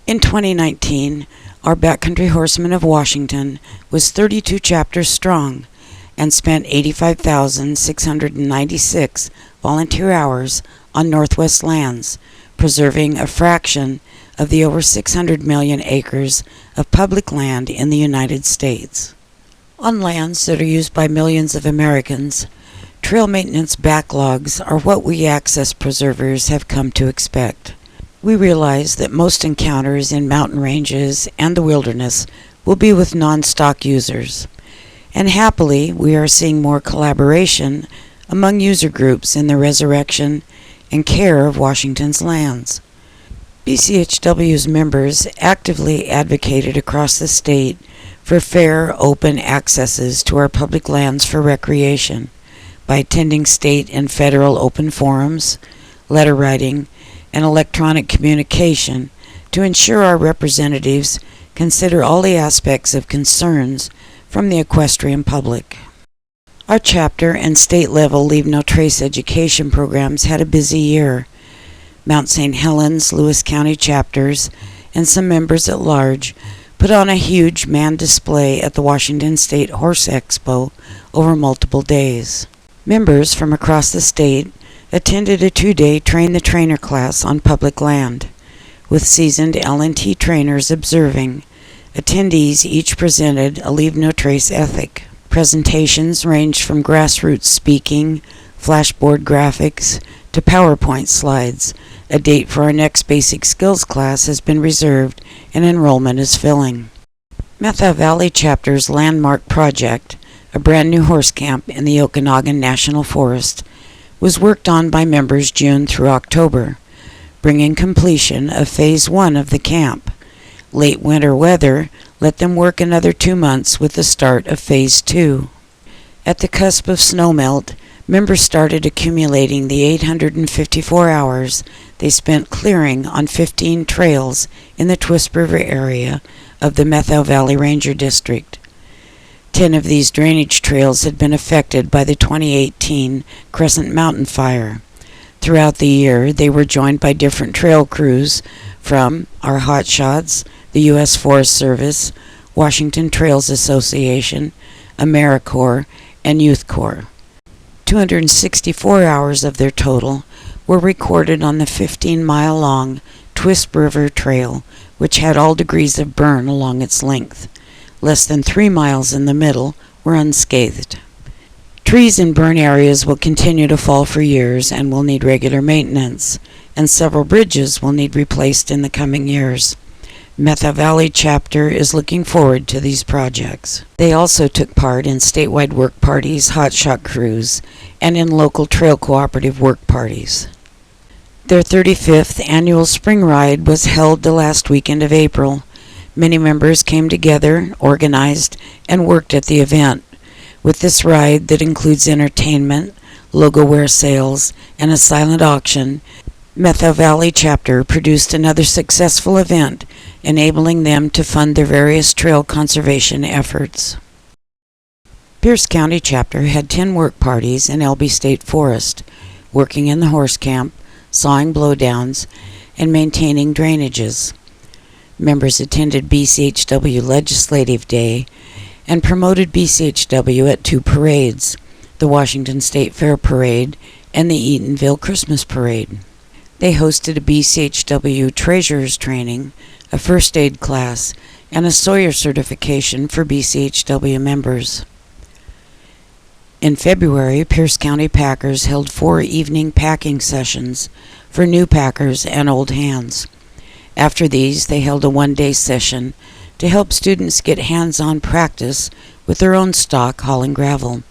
In 2019, our Backcountry Horsemen of Washington was 32 chapters strong and spent 85,696 volunteer hours on Northwest lands, preserving a fraction of the over 600 million acres of public land in the United States. On lands that are used by millions of Americans, trail maintenance backlogs are what we access preservers have come to expect. We realize that most encounters in mountain ranges and the wilderness will be with non-stock users, and happily we are seeing more collaboration among user groups in the resurrection and care of Washington's lands. BCHW's members actively advocated across the state for fair, open accesses to our public lands for recreation by attending state and federal open forums, letter writing, and electronic communication to ensure our representatives consider all the aspects of concerns from the equestrian public. Our chapter and state-level Leave No Trace education programs had a busy year. Mount St. Helens, Lewis County chapters, and some members at large put on a huge manned display at the Washington State Horse Expo over multiple days. Members from across the state attended a 2-day Train the Trainer class on public land, with seasoned L&T trainers observing. Attendees each presented a Leave No Trace ethic. Presentations ranged from grassroots speaking, flashboard graphics, to PowerPoint slides. A date for our next basic skills class has been reserved and enrollment is filling. Methow Valley Chapter's landmark project, a brand new horse camp in the Okanagan National Forest, was worked on by members June through October, bringing completion of Phase 1 of the camp. Late winter weather let them work another 2 months with the start of Phase 2. At the cusp of snowmelt, members started accumulating the 854 hours they spent clearing on 15 trails in the Twist River area of the Methow Valley Ranger District. 10 of these drainage trails had been affected by the 2018 Crescent Mountain Fire. Throughout the year, they were joined by different trail crews from our hotshots, the U.S. Forest Service, Washington Trails Association, AmeriCorps, and Youth Corps. 264 hours of their total were recorded on the 15-mile-long Twist River Trail, which had all degrees of burn along its length. Less than 3 miles in the middle were unscathed. Trees in burn areas will continue to fall for years and will need regular maintenance, and several bridges will need replaced in the coming years. Methow Valley Chapter is looking forward to these projects. They also took part in statewide work parties, hotshot crews, and in local trail cooperative work parties. Their 35th annual spring ride was held the last weekend of April. Many members came together, organized, and worked at the event. With this ride that includes entertainment, logo wear sales, and a silent auction, Methow Valley Chapter produced another successful event, enabling them to fund their various trail conservation efforts. Pierce County Chapter had 10 work parties in Elby State Forest, working in the horse camp, sawing blowdowns, and maintaining drainages. Members attended BCHW Legislative Day and promoted BCHW at 2 parades, the Washington State Fair Parade and the Eatonville Christmas Parade. They hosted a BCHW Treasurers Training, a first aid class, and a Sawyer certification for BCHW members. In February, Pierce County Packers held 4 evening packing sessions for new packers and old hands. After these, they held a 1-day session to help students get hands-on practice with their own stock hauling gravel.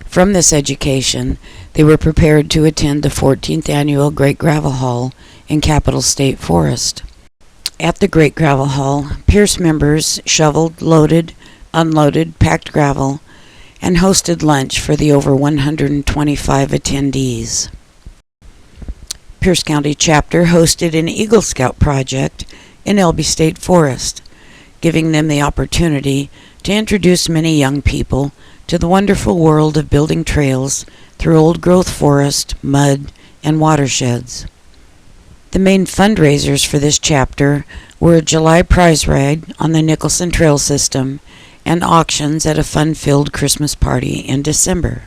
From this education, they were prepared to attend the 14th Annual Great Gravel Haul in Capitol State Forest. At the Great Gravel Haul, Pierce members shoveled, loaded, unloaded, packed gravel, and hosted lunch for the over 125 attendees. Pierce County Chapter hosted an Eagle Scout project in Elby State Forest, giving them the opportunity to introduce many young people to the wonderful world of building trails through old-growth forest, mud, and watersheds. The main fundraisers for this chapter were a July prize ride on the Nicholson Trail System and auctions at a fun-filled Christmas party in December.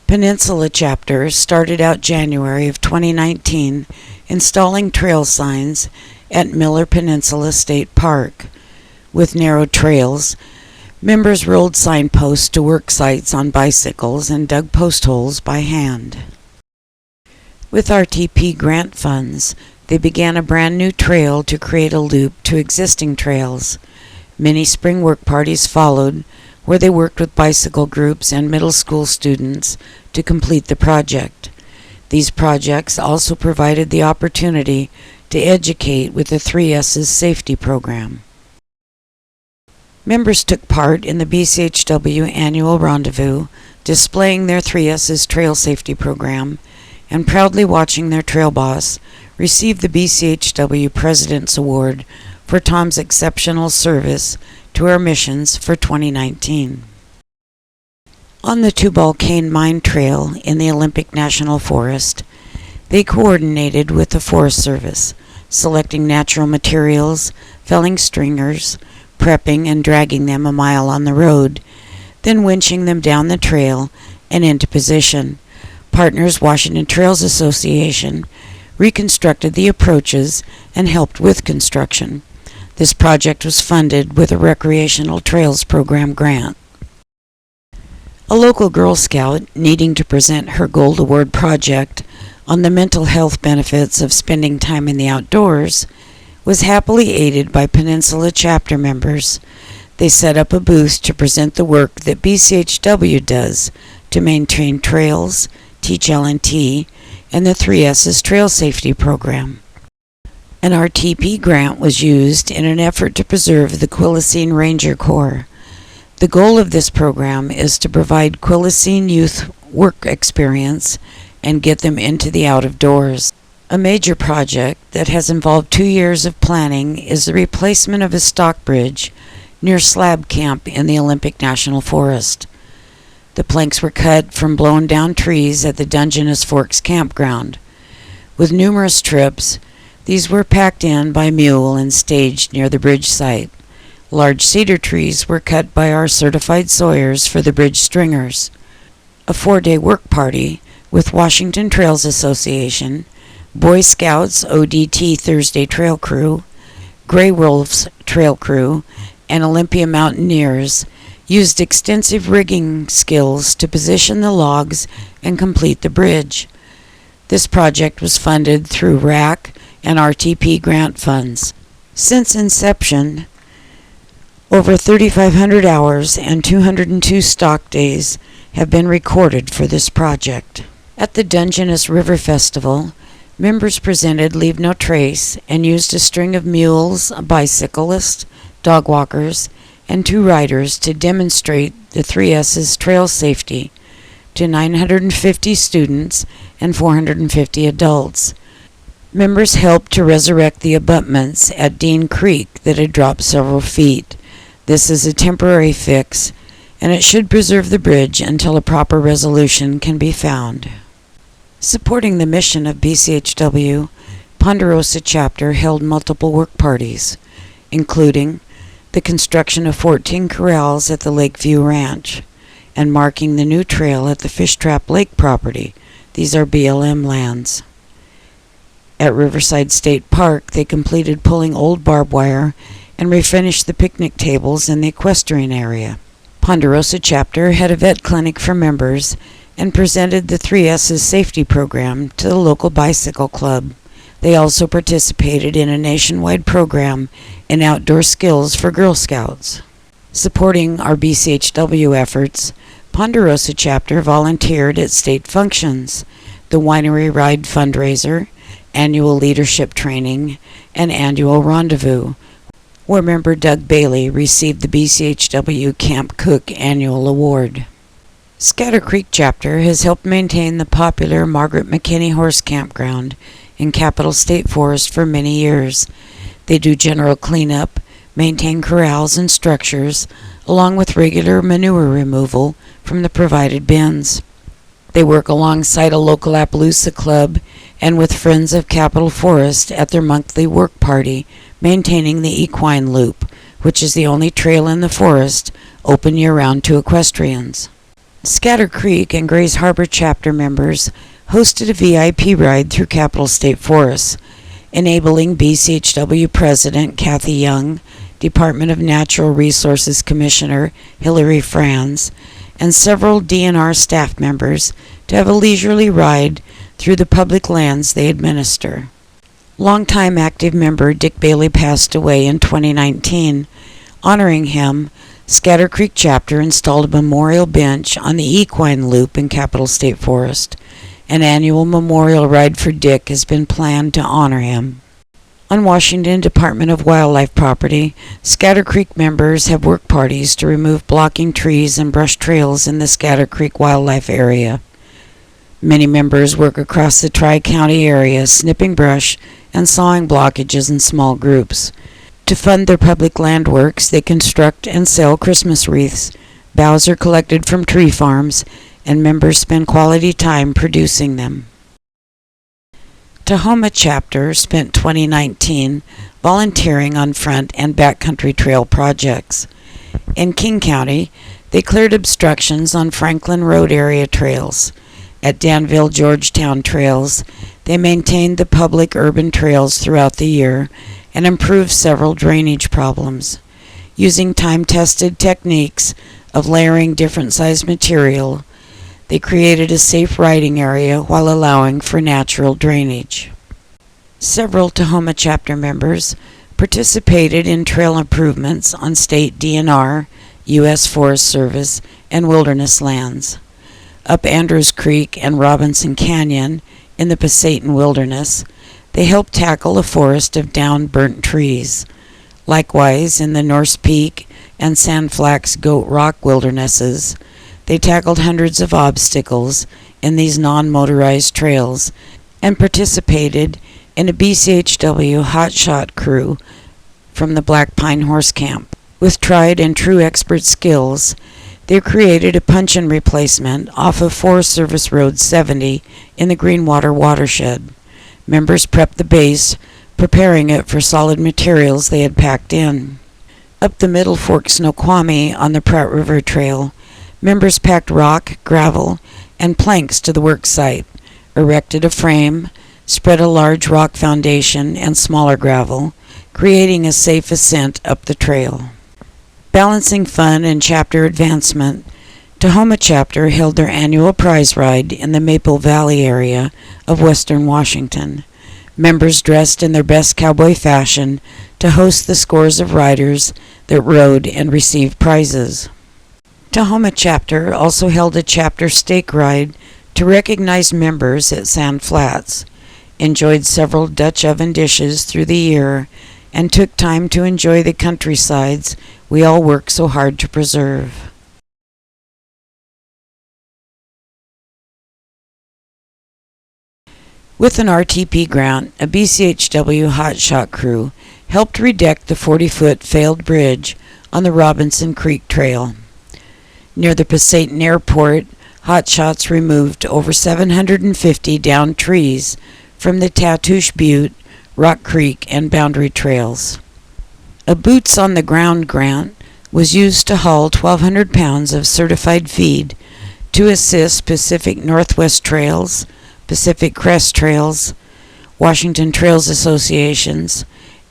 Peninsula Chapter started out January of 2019 installing trail signs at Miller Peninsula State Park. With narrow trails, members rolled signposts to work sites on bicycles and dug post holes by hand. With RTP grant funds, they began a brand new trail to create a loop to existing trails. Many spring work parties followed, where they worked with bicycle groups and middle school students to complete the project. These projects also provided the opportunity to educate with the 3S's safety program. Members took part in the BCHW annual rendezvous, displaying their 3S's trail safety program, and proudly watching their trail boss receive the BCHW President's Award for Tom's exceptional service to our missions for 2019. On the Tubal Cane Mine Trail in the Olympic National Forest, they coordinated with the Forest Service, selecting natural materials, felling stringers, prepping and dragging them a mile on the road, then winching them down the trail and into position. Partners Washington Trails Association reconstructed the approaches and helped with construction. This project was funded with a Recreational Trails Program grant. A local Girl Scout needing to present her Gold Award project on the mental health benefits of spending time in the outdoors was happily aided by Peninsula Chapter members. They set up a booth to present the work that BCHW does to maintain trails, teach L&T, and the 3S's trail safety program. An RTP grant was used in an effort to preserve the Quilicene Ranger Corps. The goal of this program is to provide Quilicene youth work experience and get them into the out of doors. A major project that has involved 2 years of planning is the replacement of a stock bridge near Slab Camp in the Olympic National Forest. The planks were cut from blown down trees at the Dungeness Forks campground. With numerous trips, these were packed in by mule and staged near the bridge site. Large cedar trees were cut by our certified sawyers for the bridge stringers. A 4-day work party with Washington Trails Association, Boy Scouts ODT Thursday Trail Crew, Grey Wolves Trail Crew, and Olympia Mountaineers used extensive rigging skills to position the logs and complete the bridge. This project was funded through RAC and RTP grant funds. Since inception, over 3,500 hours and 202 stock days have been recorded for this project. At the Dungeness River Festival, members presented Leave No Trace and used a string of mules, a bicyclist, dog walkers, and 2 riders to demonstrate the 3S's trail safety to 950 students and 450 adults. Members helped to resurrect the abutments at Dean Creek that had dropped several feet. This is a temporary fix, and it should preserve the bridge until a proper resolution can be found. Supporting the mission of BCHW, Ponderosa Chapter held multiple work parties, including the construction of 14 corrals at the Lakeview Ranch, and marking the new trail at the Fish Trap Lake property. These are BLM lands. At Riverside State Park, they completed pulling old barbed wire and refinished the picnic tables in the equestrian area. Ponderosa Chapter had a vet clinic for members and presented the 3S's safety program to the local bicycle club. They also participated in a nationwide program in outdoor skills for Girl Scouts. Supporting our BCHW efforts, Ponderosa Chapter volunteered at state functions, the Winery Ride fundraiser, annual leadership training, and annual rendezvous, where member Doug Bailey received the BCHW Camp Cook Annual Award. Scatter Creek Chapter has helped maintain the popular Margaret McKinney Horse Campground in Capitol State Forest for many years. They do general cleanup, maintain corrals and structures, along with regular manure removal from the provided bins. They work alongside a local Appaloosa club and with Friends of Capitol Forest at their monthly work party, maintaining the equine loop, which is the only trail in the forest open year-round to equestrians. Scatter Creek and Grays Harbor chapter members hosted a VIP ride through Capitol State Forests, enabling BCHW President Kathy Young, Department of Natural Resources Commissioner Hillary Franz, and several DNR staff members to have a leisurely ride through the public lands they administer. Longtime active member Dick Bailey passed away in 2019. Honoring him, Scatter Creek Chapter installed a memorial bench on the equine loop in Capitol State Forest. An annual memorial ride for Dick has been planned to honor him. On Washington Department of Wildlife property, Scatter Creek members have work parties to remove blocking trees and brush trails in the Scatter Creek Wildlife Area. Many members work across the Tri-County area, snipping brush and sawing blockages in small groups. To fund their public land works, they construct and sell Christmas wreaths. Boughs are collected from tree farms, and members spend quality time producing them. Tanoma Chapter spent 2019 volunteering on front and backcountry trail projects. In King County, they cleared obstructions on Franklin Road area trails. At Danville-Georgetown trails, they maintained the public urban trails throughout the year and improved several drainage problems. Using time-tested techniques of layering different size material, they created a safe riding area while allowing for natural drainage. Several Tanoma Chapter members participated in trail improvements on state DNR, U.S. Forest Service, and wilderness lands. Up Andrews Creek and Robinson Canyon in the Pasayten Wilderness, they helped tackle a forest of down burnt trees. Likewise, in the Norse Peak and Sandflax Goat Rock wildernesses, they tackled hundreds of obstacles in these non-motorized trails and participated in a BCHW hotshot crew from the Black Pine Horse Camp. With tried and true expert skills, they created a puncheon replacement off of Forest Service Road 70 in the Greenwater watershed. Members prepped the base, preparing it for solid materials they had packed in. Up the Middle Fork Snoqualmie on the Pratt River Trail, members packed rock, gravel, and planks to the work site, erected a frame, spread a large rock foundation and smaller gravel, creating a safe ascent up the trail. Balancing fun and chapter advancement, Tanoma Chapter held their annual prize ride in the Maple Valley area of western Washington. Members dressed in their best cowboy fashion to host the scores of riders that rode and received prizes. Tanoma Chapter also held a chapter steak ride to recognize members at Sand Flats, enjoyed several Dutch oven dishes through the year, and took time to enjoy the countrysides we all work so hard to preserve. With an RTP grant, a BCHW hotshot crew helped redeck the 40-foot failed bridge on the Robinson Creek Trail. Near the Pasayten Airport, hotshots removed over 750 downed trees from the Tatoosh Butte, Rock Creek, and Boundary trails. A Boots on the Ground grant was used to haul 1,200 pounds of certified feed to assist Pacific Northwest Trails, Pacific Crest Trails, Washington Trails Associations,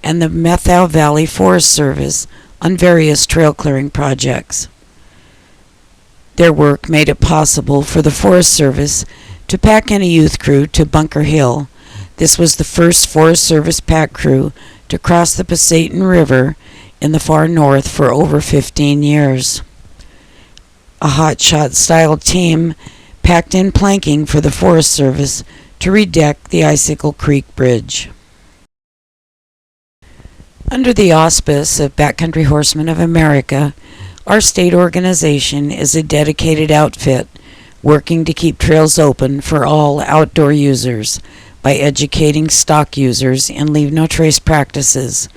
and the Methau Valley Forest Service on various trail clearing projects. Their work made it possible for the Forest Service to pack in a youth crew to Bunker Hill. This was the first Forest Service pack crew to cross the Pasayten River in the far north for over 15 years. A hotshot-style team packed in planking for the Forest Service to redeck the Icicle Creek Bridge. Under the auspice of Backcountry Horsemen of America, our state organization is a dedicated outfit working to keep trails open for all outdoor users by educating stock users in leave-no-trace practices,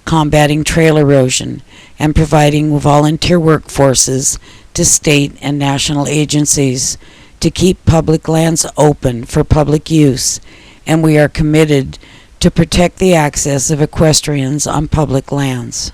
combating trail erosion, and providing volunteer workforces to state and national agencies to keep public lands open for public use, and we are committed to protect the access of equestrians on public lands.